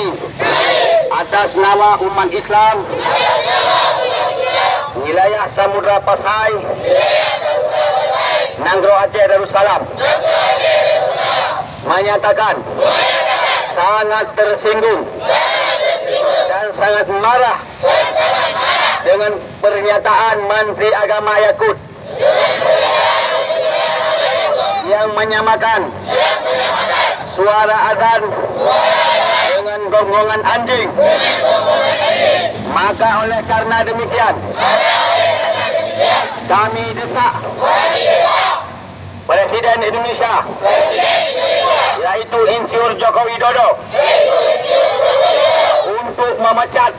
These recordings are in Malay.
kami atas nama umat Islam wilayah Samudra Pasai, Nanggro Aceh Darussalam menyatakan sangat tersinggung dan sangat marah dengan pernyataan Menteri Agama Yakut yang menyamakan suara azan dengan gonggongan anjing. Maka oleh karena demikian kami desak Presiden Indonesia yaitu Insinyur Joko Widodo untuk memecat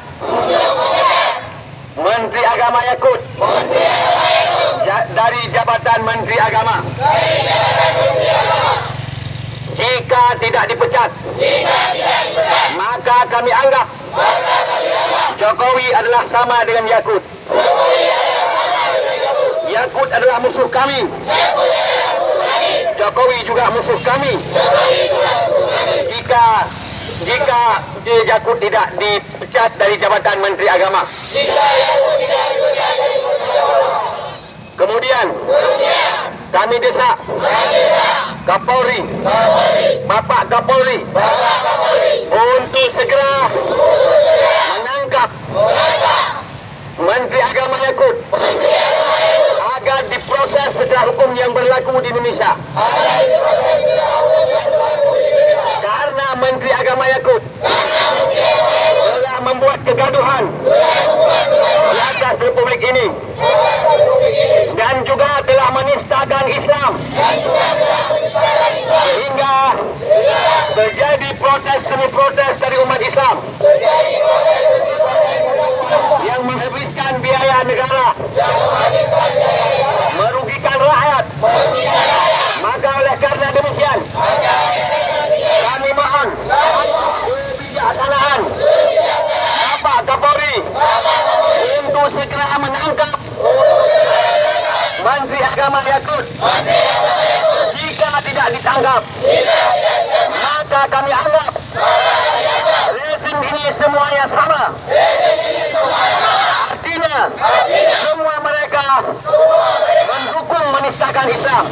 Menteri Agama Yakut dari jabatan Menteri Agama. Jika tidak dipecat, maka kami anggap Jokowi adalah sama dengan Yakut. Yakut adalah musuh kami. Jokowi juga musuh kami. Jika Yakut tidak dipecat dari jabatan Menteri Agama. Kemudian kami desak Kapolri, Bapak Kapolri untuk segera menangkap Menteri Agama Yakut agar diproses secara hukum yang berlaku di Indonesia. Karena Menteri Agama Yakut telah membuat kegaduhan di atas Republik ini dan juga telah menistakan Islam sehingga terjadi protes demi protes dari umat Islam yang menghabiskan biaya negara, merugikan rakyat. Maka oleh karena demikian kami mohon kebijaksanaan Bapak Kapolri untuk segera menangkap Menteri Agama Yakut. Jika tidak ditangkap, maka kami anggap rezim ini semuanya sama. Artinya semua mereka mendukung menistakan Islam.